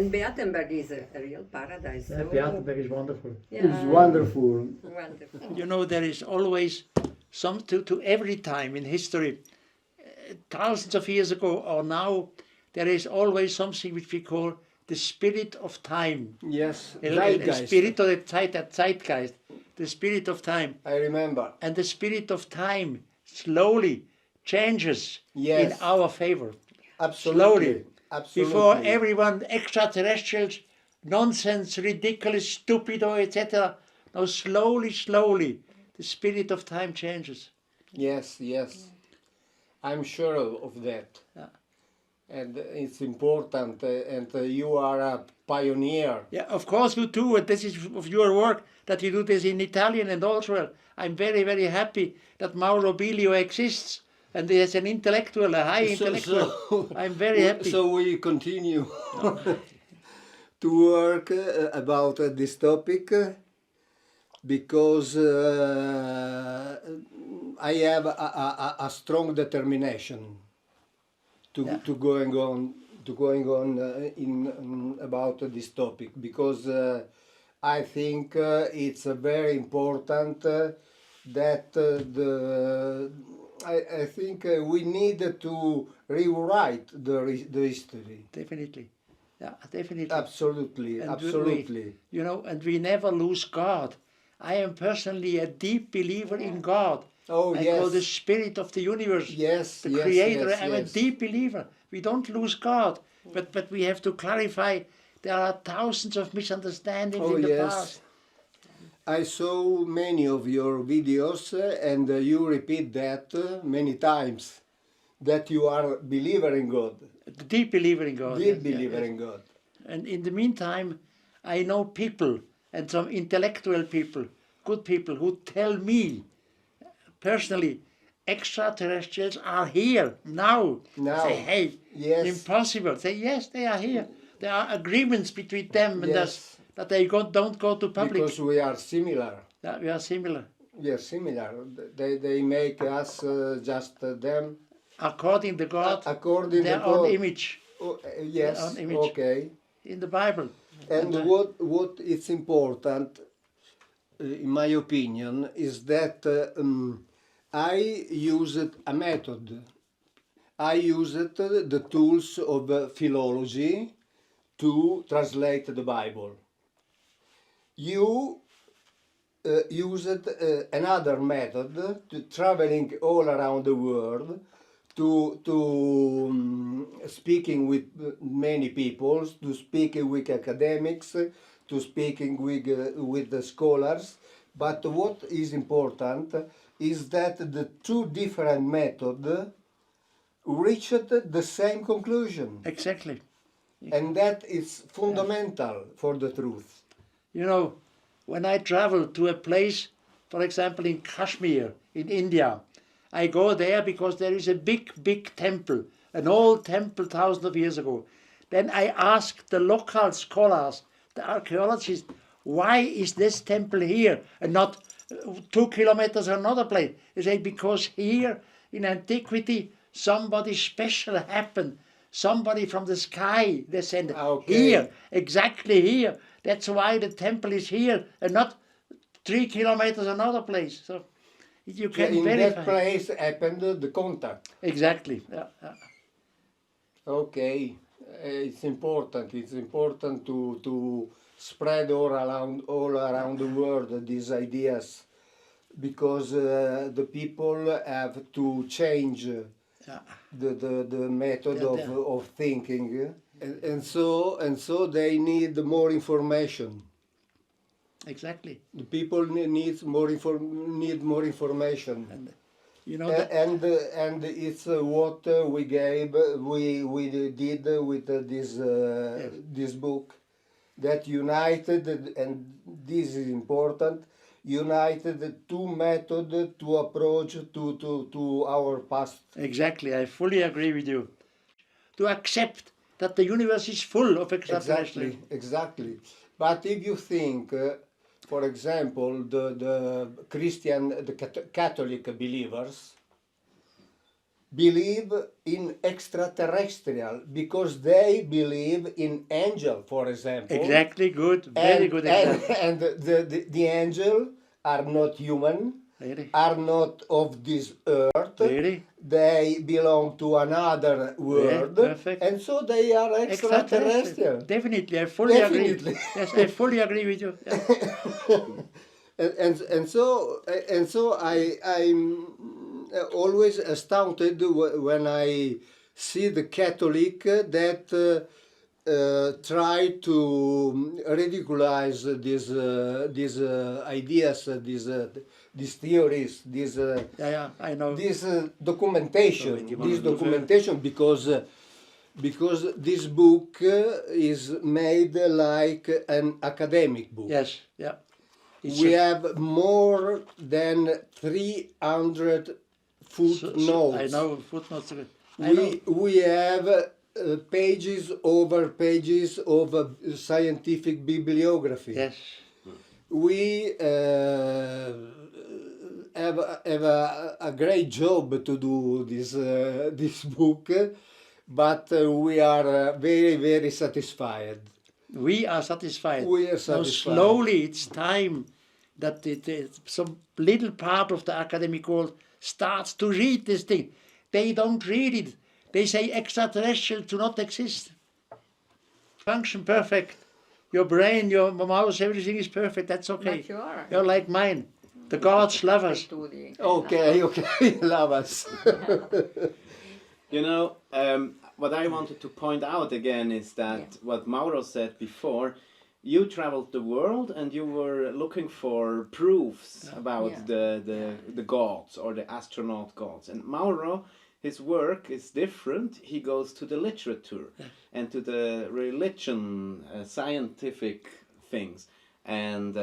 And Beatenberg is a real paradise. Yeah, So Beatenberg is wonderful. yeah, It's wonderful. wonderful. You know, there is always some to every time in history, thousands of years ago or now, there is always something which we call the spirit of time. Yes, El Zeitgeist. spirito de Zeit, Zeitgeist, the spirit of time. I remember. And the spirit of time slowly changes Yes. in our favor. Absolutely. Slowly. Absolutely. Before everyone, extraterrestrials, nonsense, ridiculous, stupido, etc. Now slowly, the spirit of time changes. Yes, yes. I'm sure of that. Yeah. And it's important, and you are a pioneer. Yeah, of course you do, and this is of your work that you do this in Italian and also. I'm very, very happy that Mauro Biglino exists, and he is an intellectual, a high intellectual. I'm very happy. So we continue to work about this topic because I have a strong determination to going on in about this topic, because I think it's very important that I think we need to rewrite the history. Definitely. Yeah, definitely. Absolutely, And absolutely. you know, and we never lose God. I am personally a deep believer in God. Oh, I yes. call the spirit of the universe, Yes, the yes, creator. yes, I'm a yes. deep believer. We don't lose God, but we have to clarify there are thousands of misunderstandings Oh, in the yes. past. I saw many of your videos and you repeat that many times, that you are a believer in God, A deep believer in God. deep yes, yeah, believer yes. in God. And in the meantime, I know people and some intellectual people, good people, who tell me personally, extraterrestrials are here now. Now. Say, hey, Yes. impossible. Say, yes, they are here. There are agreements between them and Yes. us that they don't go to public. Because we are similar. Yeah, we are similar. We are similar. They make us just them According to God, according their to own God. image Oh, yes. Their own image. Okay. in the Bible. And what is important, in my opinion, is that I used a method. I used the tools of philology to translate the Bible. You used another method to traveling all around the world, to speaking with many people, to speaking with academics, to speaking with the scholars. But what is important is that the two different methods reached the same conclusion, Exactly. and that is fundamental for the truth. You know, when I travel to a place, for example, in Kashmir, in India, I go there because there is a big temple, an old temple thousands of years ago. Then I ask the local scholars, the archaeologists, why is this temple here and not 2 kilometers another place? They say, because here in antiquity somebody special happened. Somebody from the sky descended. Okay. Here, exactly here. That's why the temple is here and not 3 kilometers another place. So you can In verify. that place happened the contact. Exactly. Yeah, yeah. Okay, it's important. It's important to spread all around the world these ideas, because the people have to change Yeah. the method Yeah. of thinking, and so they need more information. Exactly. The people need more information. And you know that, And it's what we did with this book, that united, and this is important, united the two methods to approach to our past. exactly. I fully agree with you. To accept that the universe is full of extraterrestrials. Exactly. But if you think, for example, the Catholic believers, believe in extraterrestrial because they believe in angel, for example. Exactly, good, very good example. And the angel are not human, Really? are not of this earth. Really? They belong to another world, perfect. and so they are extraterrestrial. Definitely, I fully Definitely. agree. Yes, I fully agree with you. Yeah. And so I'm always astounded when I see the Catholic that try to ridiculize these ideas, these theories, I know. this documentation, because this book is made like an academic book. Yes, yeah. We have more than 300 footnotes. I know footnotes. We have pages over pages of scientific bibliography. Yes. We have a great job to do this book, but we are very, very satisfied. We are satisfied. We are Now satisfied. slowly it's time that some little part of the academic world starts to read this thing. They don't read it. They say extraterrestrials do not exist. Function perfect. Your brain, your mouse, everything is perfect. That's okay. But you are. You're like mine. The gods love us. Okay, love us. You know, what I wanted to point out again is that what Mauro said before, you traveled the world and you were looking for proofs about the gods or the astronaut gods. And Mauro, his work is different. He goes to the literature and to the religion, scientific things. And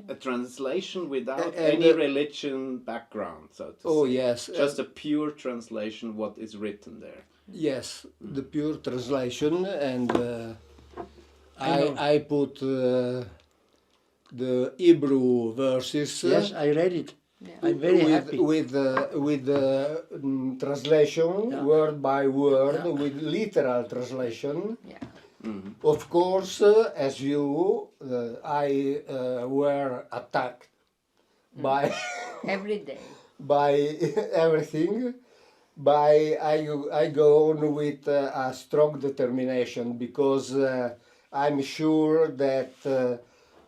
a translation without any religion background, so to say. Oh yes. Just a pure translation, what is written there. Yes, the pure translation, and I put the Hebrew verses. Yes, I read it. I'm very happy. With the translation, word by word, with literal translation. Yeah. Of course, as you, I were attacked by Every day. by everything. By I go on with a strong determination because I'm sure that,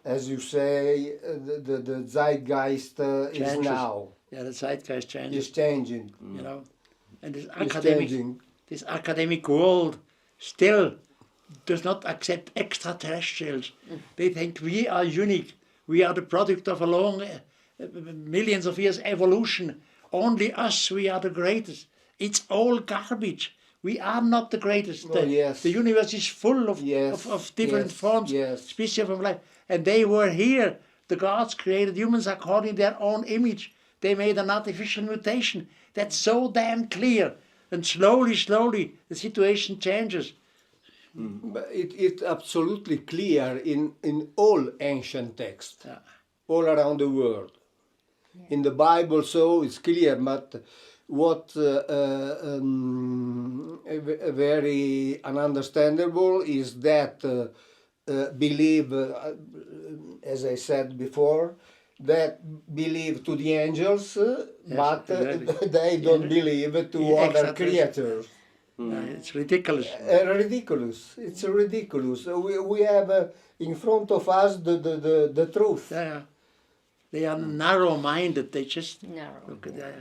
as you say, the zeitgeist is Changes. now. Yeah, the zeitgeist changes. Is changing. You know, and Changing. this academic world still does not accept extraterrestrials. They think we are unique. We are the product of a long millions of years evolution. Only us, we are the greatest. It's all garbage. We are not the greatest. The universe is full of different forms, species of life. And they were here. The gods created humans according to their own image. They made an artificial mutation. That's so damn clear. And slowly, the situation changes. But it's absolutely clear in all ancient texts, all around the world. In the Bible, so it's clear, but what very ununderstandable is that believe, as I said before, that believe to the angels, but they don't believe to other creatures. It's ridiculous. Ridiculous. It's ridiculous. We have in front of us the truth. Yeah. They are narrow-minded. They just look at that.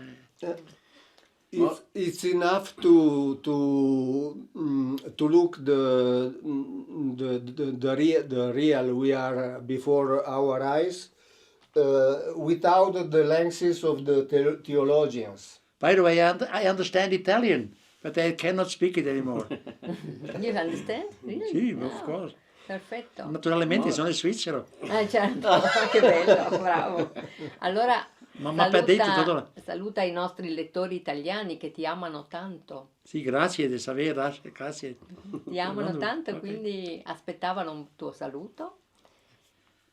It's enough to look the real we are before our eyes without the lenses of the theologians. By the way, I understand Italian, but I cannot speak it anymore. You understand? Really? Sì, of course. Perfetto. Naturalmente sono in Svizzero. Certo, che bello, bravo. Allora saluta i nostri lettori italiani che ti amano tanto. Sì, grazie di sapere, grazie. Ti amano tanto, quindi aspettavano un tuo saluto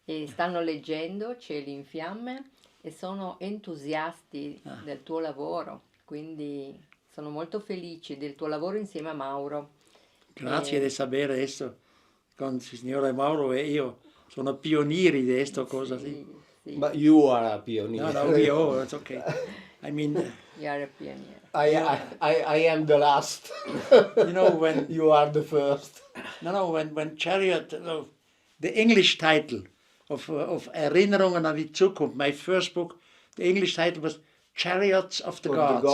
e stanno leggendo Cieli in fiamme e sono entusiasti del tuo lavoro. Quindi sono molto felice del tuo lavoro insieme a Mauro. Grazie di sapere adesso, con il signore Mauro e io sono pionieri di questa cosa. Sì. But you are a pioneer. No, we all, it's okay. I mean, You are a pioneer. I am the last. you know, when You are the first. when Chariot, the English title of Erinnerungen an die Zukunft, my first book, the English title was Chariots of the Gods.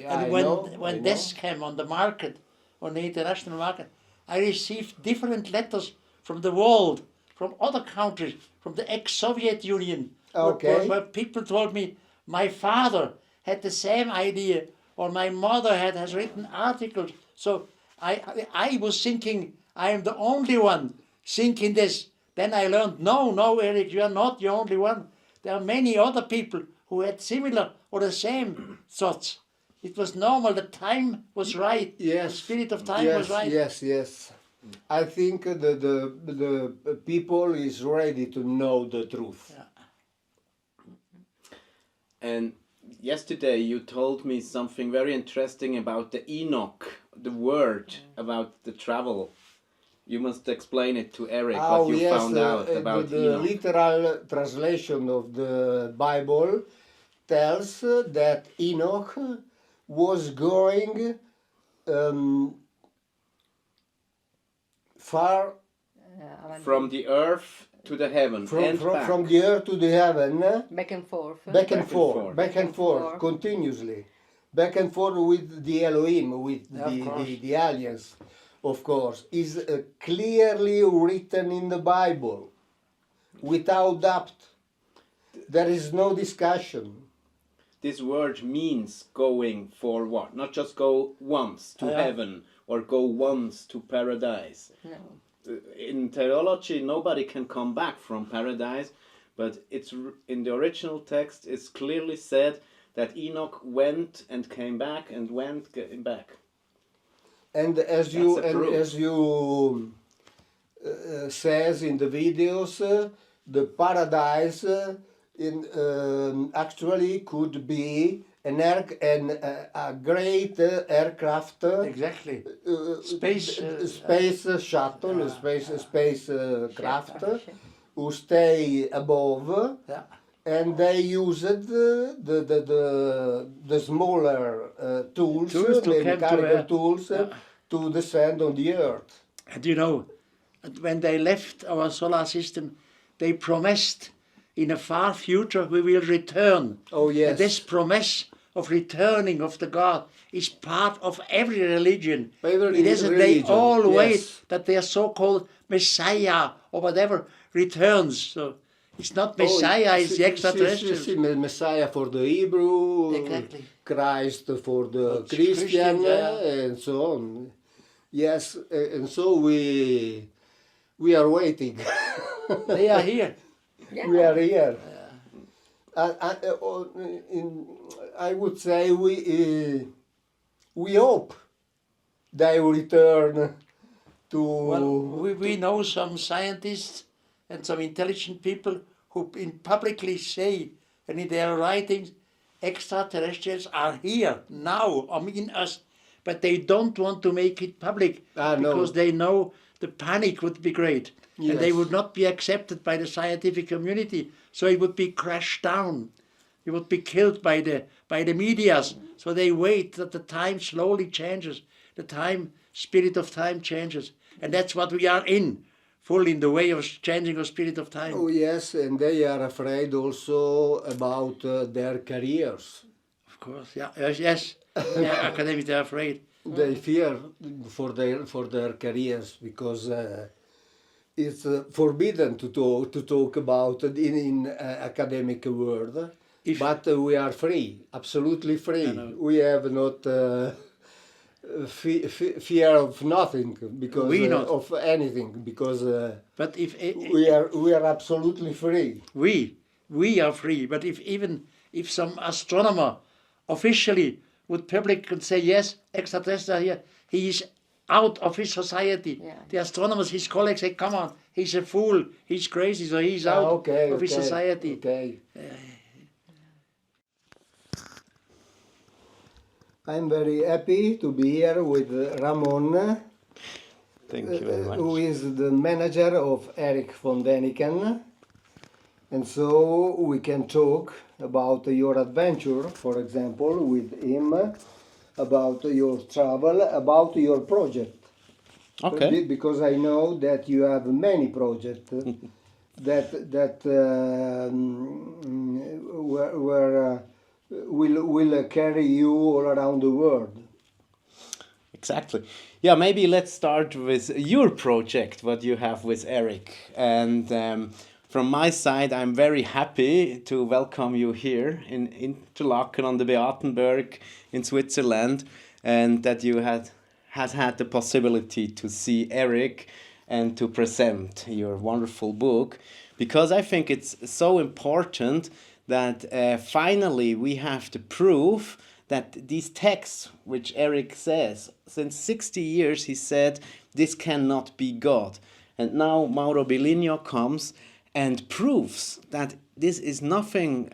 And when this came on the market, on the international market, I received different letters from the world, from other countries, from the ex-Soviet Union, where people told me my father had the same idea, or my mother has written articles. So I was thinking I am the only one thinking this. Then I learned, no, Erich, you are not the only one. There are many other people who had similar or the same thoughts. It was normal, the time was right, the spirit of time was right. Yes. I think the people is ready to know the truth. Yeah. And yesterday you told me something very interesting about the Enoch, the word about the travel. You must explain it to Erich, what you found out about the Enoch. literal translation of the Bible tells that Enoch was going far from the earth to the heaven from the earth to the heaven, Back and forth. back and forth, continuously, back and forth with the Elohim, with the aliens, of course, is clearly written in the Bible, without doubt. There is no discussion. This word means going for what? Not just go once to heaven or go once to paradise. No. In theology, nobody can come back from paradise, but it's in the original text. It's clearly said that Enoch went and came back and went came back. And as you says in the videos, the paradise actually could be a great aircraft. Exactly. Space shuttle, space craft, who stay above, and they used the smaller tools, the mechanical tools, to descend on the earth. And you know, when they left our solar system, they promised in a far future we will return. Oh yes. And this promise of returning of the God is part of every religion. It is that they all wait that their so-called Messiah or whatever returns. So it's not Messiah, it's the extraterrestrial. Messiah for the Hebrew, exactly. Christ for the Christian, and so on. Yes, and so we are waiting. They are here. Yeah. We are here. I would say we hope they will return to. Well, we know some scientists and some intelligent people who publicly say, and in their writings, extraterrestrials are here now, in us, but they don't want to make it public because they know the panic would be great. Yes. And they would not be accepted by the scientific community, so it would be crashed down. It would be killed by the medias. So they wait that the time slowly changes. The spirit of time changes. And that's what we are in, full in the way of changing the spirit of time. Oh yes, and they are afraid also about their careers. Of course, yes. Academics are afraid. They fear for their careers because it's forbidden to talk about it in academic world. But we are free, absolutely free. We have not fear of nothing because of anything because. But if we are absolutely free. We are free. But if some astronomer officially would publicly say yes, extraterrestrials are here, he is out of his society. Yeah. The astronomers, his colleagues say, come on, he's a fool, he's crazy, so he's out of his society. Okay. I'm very happy to be here with Ramon, Thank you very much. who is the manager of Erich von Däniken. And so we can talk about your adventure, for example, with him, about your travel, about your project. Okay. Because I know that you have many projects that will carry you all around the world. Exactly. Yeah, maybe let's start with your project, what you have with Erich. And from my side, I'm very happy to welcome you here in Interlaken on the Beatenberg in Switzerland, and that you has had the possibility to see Erich and to present your wonderful book, because I think it's so important that finally we have the proof that these texts, which Erich says, since 60 years he said, this cannot be God. And now Mauro Biglino comes and proves that this is nothing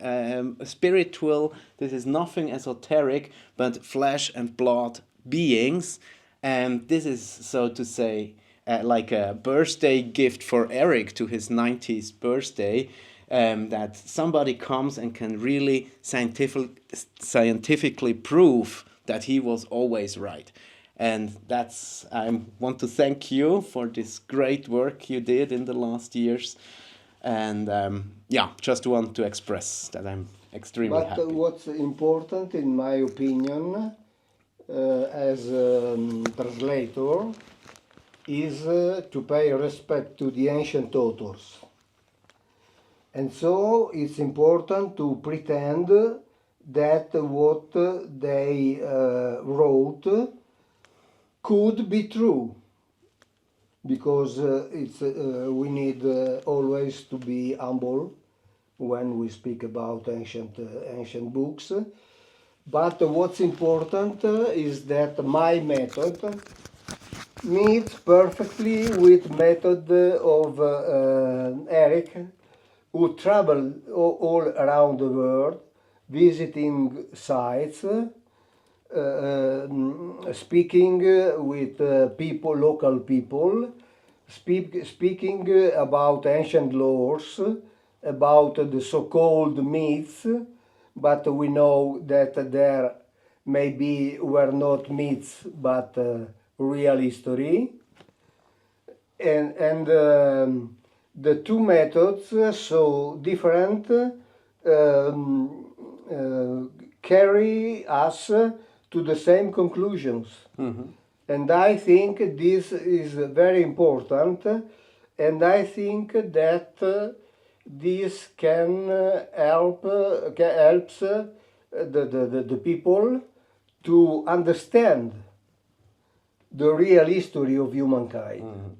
spiritual, this is nothing esoteric, but flesh and blood beings. And this is, so to say, like a birthday gift for Erich to his 90th birthday, that somebody comes and can really scientifically prove that he was always right. And that's, I want to thank you for this great work you did in the last years. And yeah, just want to express that I'm extremely happy. But what's important, in my opinion, as a translator, is to pay respect to the ancient authors. And so it's important to pretend that what they wrote could be true, because we need always to be humble when we speak about ancient books. But what's important is that my method meets perfectly with method of Erich, who traveled all around the world, visiting sites, speaking with people, local people, speaking about ancient lores, about the so-called myths, but we know that there maybe were not myths, but real history. And the two methods, so different, carry us to the same conclusions. Mm-hmm. And I think this is very important, and I think that this can helps the people to understand the real history of humankind. Mm-hmm.